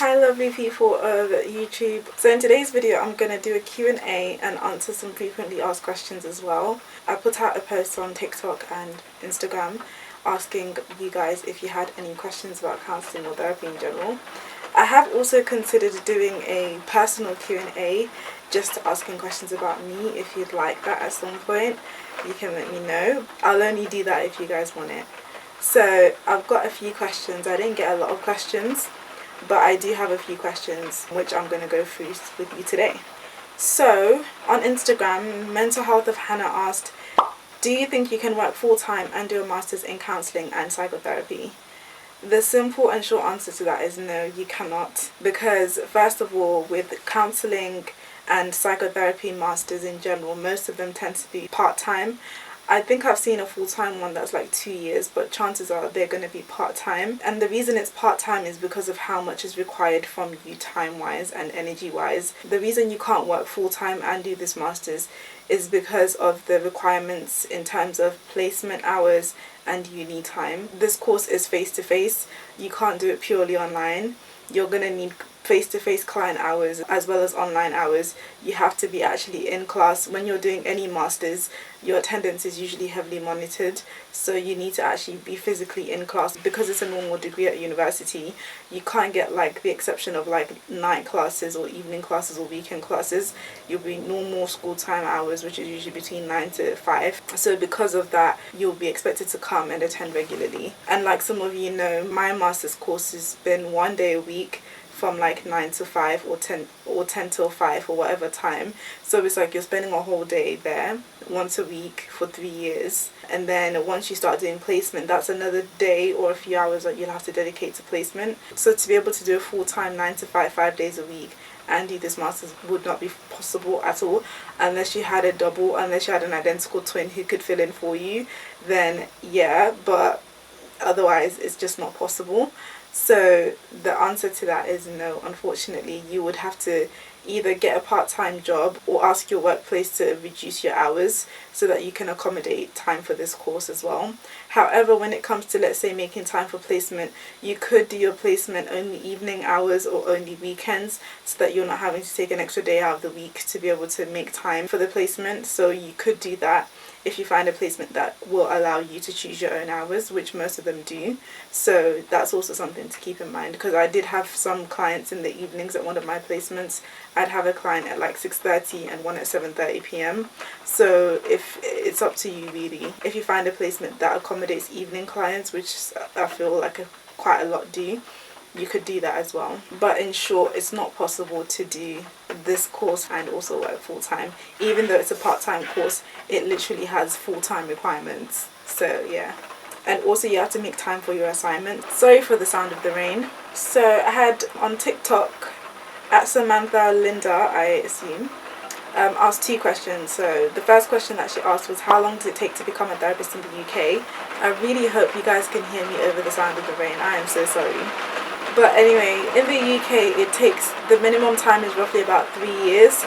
Hi lovely people of YouTube. So in today's video I'm going to do a Q&A and answer some frequently asked questions as well. I put out a post on TikTok and Instagram asking you guys if you had any questions about counselling or therapy in general. I have also considered doing a personal Q&A, just asking questions about me. If you'd like that at some point, you can let me know. I'll only do that if you guys want it. So I've got a few questions. I didn't get a lot of questions, but I do have a few questions which I'm going to go through with you today. So on Instagram, Mental Health of Hannah asked, do you think you can work full-time and do a master's in counselling and psychotherapy? The simple and short answer to that is no, you cannot. Because first of all, with counselling and psychotherapy masters in general, most of them tend to be part-time. I think I've seen a full-time one that's like 2 years, but chances are they're going to be part-time. And the reason it's part-time is because of how much is required from you time-wise and energy-wise. The reason you can't work full-time and do this master's is because of the requirements in terms of placement hours and uni time. This course is face-to-face. You can't do it purely online. You're going to need face-to-face client hours as well as online hours. You have to be actually in class. When you're doing any masters, your attendance is usually heavily monitored, so you need to actually be physically in class. Because it's a normal degree at university, you can't get like the exception of like night classes or evening classes or weekend classes. You'll be normal school time hours, which is usually between 9 to 5. So because of that, you'll be expected to come and attend regularly. And like some of you know, my master's course has been 1 day a week from like 9 to 5 or 10 till 5 or whatever time. So it's like you're spending a whole day there once a week for 3 years. And then once you start doing placement, that's another day or a few hours that you'll have to dedicate to placement. So to be able to do a full-time 9 to 5, 5 days a week and do this master's would not be possible at all, unless you had a double, unless you had an identical twin who could fill in for you, then yeah, but otherwise it's just not possible. So the answer to that is no. Unfortunately, you would have to either get a part-time job or ask your workplace to reduce your hours so that you can accommodate time for this course as well. However, when it comes to, let's say, making time for placement, you could do your placement only evening hours or only weekends so that you're not having to take an extra day out of the week to be able to make time for the placement. So you could do that if you find a placement that will allow you to choose your own hours, which most of them do. So that's also something to keep in mind, because I did have some clients in the evenings at one of my placements. I'd have a client at like 6:30 and one at 7:30 p.m. So if it's up to you really. If you find a placement that accommodates evening clients, which I feel like quite a lot do, you could do that as well. But in short, it's not possible to do this course and also work full-time. Even though it's a part-time course, it literally has full-time requirements. So yeah. And also you have to make time for your assignments. Sorry for the sound of the rain. So I had on TikTok at Samantha Linda, I assume, asked 2 questions. So the first question that she asked was, how long does it take to become a therapist in the UK? I really hope you guys can hear me over the sound of the rain. I am so sorry. But anyway, in the UK, the minimum time is roughly about 3 years.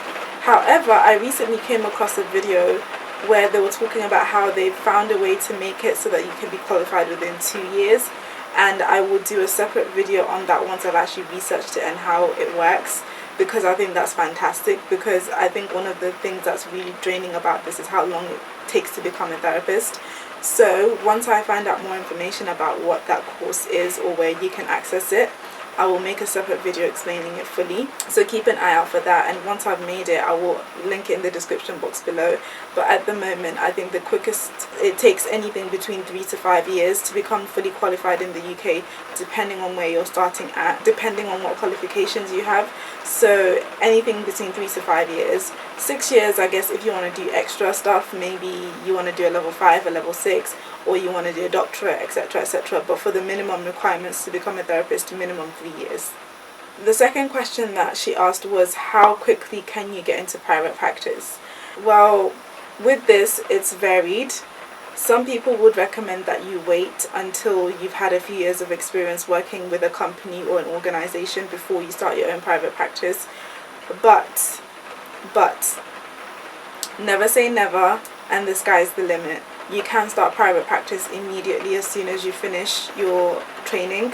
However, I recently came across a video where they were talking about how they found a way to make it so that you can be qualified within 2 years. And I will do a separate video on that once I've actually researched it and how it works, because I think that's fantastic. Because I think one of the things that's really draining about this is how long it takes to become a therapist. So once I find out more information about what that course is or where you can access it, I will make a separate video explaining it fully. So keep an eye out for that, and once I've made it, I will link it in the description box below. But at the moment, I think the quickest, it takes anything between 3 to 5 years to become fully qualified in the UK, depending on where you're starting at, depending on what qualifications you have. So anything between 3 to 5 years. 6 years, I guess, if you want to do extra stuff, maybe you want to do a level 5, a level 6, or you want to do a doctorate, etc., etc. But for the minimum requirements to become a therapist, minimum 3 years. The second question that she asked was, how quickly can you get into private practice? Well, with this, it's varied. Some people would recommend that you wait until you've had a few years of experience working with a company or an organization before you start your own private practice. But never say never, and the sky's the limit. You can start private practice immediately as soon as you finish your training.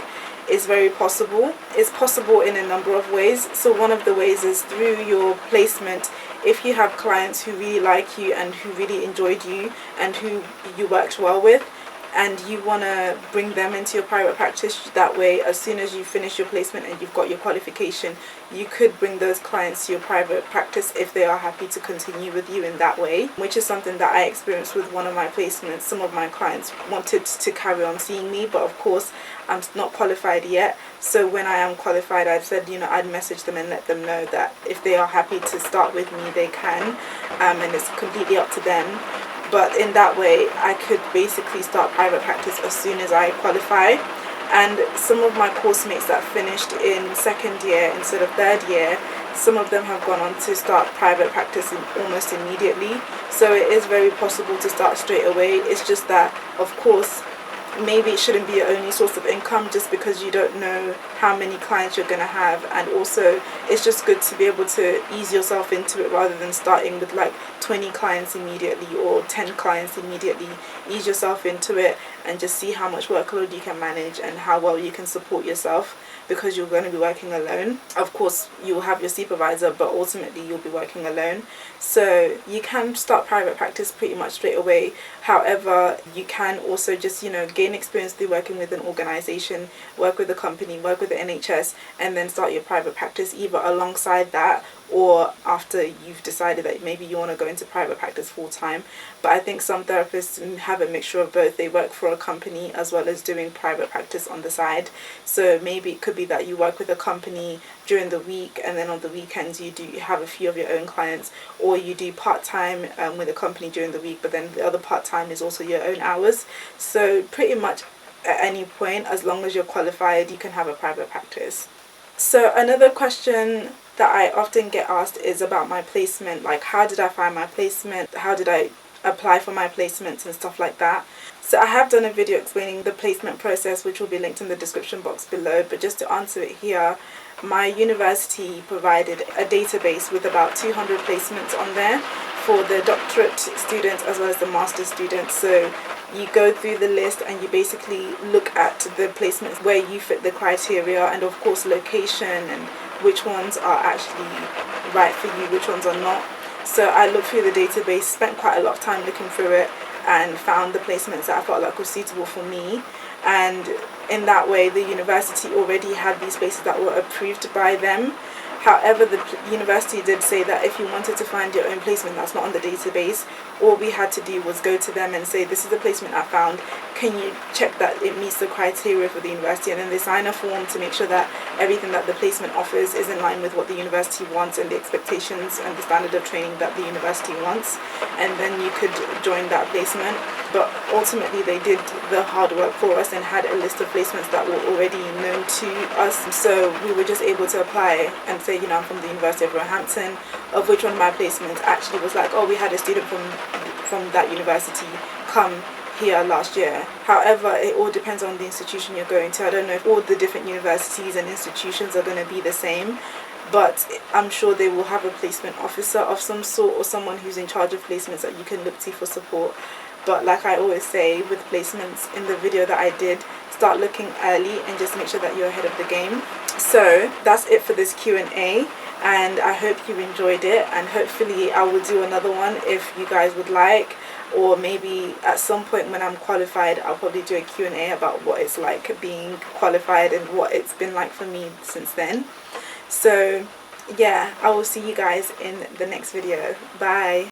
is very possible. It's possible in a number of ways. So one of the ways is through your placement. If you have clients who really like you and who really enjoyed you and who you worked well with, and you want to bring them into your private practice, that way as soon as you finish your placement and you've got your qualification, you could bring those clients to your private practice if they are happy to continue with you in that way, which is something that I experienced with one of my placements. Some of my clients wanted to carry on seeing me, but of course I'm not qualified yet. So when I am qualified, I said, I'd message them and let them know that if they are happy to start with me, they can, and it's completely up to them. But in that way, I could basically start private practice as soon as I qualify. And some of my course mates that finished in second year instead of third year, some of them have gone on to start private practice almost immediately. So it is very possible to start straight away. It's just that, of course, maybe it shouldn't be your only source of income, just because you don't know how many clients you're going to have. And also it's just good to be able to ease yourself into it rather than starting with like 20 clients immediately or 10 clients immediately. Ease yourself into it and just see how much workload you can manage and how well you can support yourself, because you're going to be working alone. Of course you will have your supervisor, but ultimately you'll be working alone. So you can start private practice pretty much straight away. However, you can also just gain experience through working with an organization, work with a company, work with the NHS, and then start your private practice either alongside that or after you've decided that maybe you want to go into private practice full time. But I think some therapists have a mixture of both. They work for a company as well as doing private practice on the side. So maybe it could be that you work with a company during the week, and then on the weekends you have a few of your own clients, or you do part-time with a company during the week, but then the other part-time is also your own hours. So pretty much at any point, as long as you're qualified, you can have a private practice. So another question that I often get asked is about my placement, like how did I find my placement, how did I apply for my placements and stuff like that. So I have done a video explaining the placement process, which will be linked in the description box below, but just to answer it here, my university provided a database with about 200 placements on there for the doctorate students as well as the master's students. So you go through the list and you basically look at the placements where you fit the criteria, and of course location and which ones are actually right for you, which ones are not. So I looked through the database, spent quite a lot of time looking through it, and found the placements that I felt like were suitable for me. And in that way, the university already had these places that were approved by them. However, the university did say that if you wanted to find your own placement that's not on the database, all we had to do was go to them and say, this is the placement I found, can you check that it meets the criteria for the university? And then they sign a form to make sure that everything that the placement offers is in line with what the university wants and the expectations and the standard of training that the university wants. And then you could join that placement. But ultimately they did the hard work for us and had a list of placements that were already known to us. So we were just able to apply and say, I'm from the University of Roehampton, of which one of my placements actually was like, oh, we had a student from that university come here last year. However, it all depends on the institution you're going to. I don't know if all the different universities and institutions are going to be the same, but I'm sure they will have a placement officer of some sort or someone who's in charge of placements that you can look to for support. But like I always say with placements in the video that I did, start looking early and just make sure that you're ahead of the game. So that's it for this Q&A, and I hope you enjoyed it, and hopefully I will do another one if you guys would like, or maybe at some point when I'm qualified I'll probably do a Q&A about what it's like being qualified and what it's been like for me since then. So yeah, I will see you guys in the next video. Bye.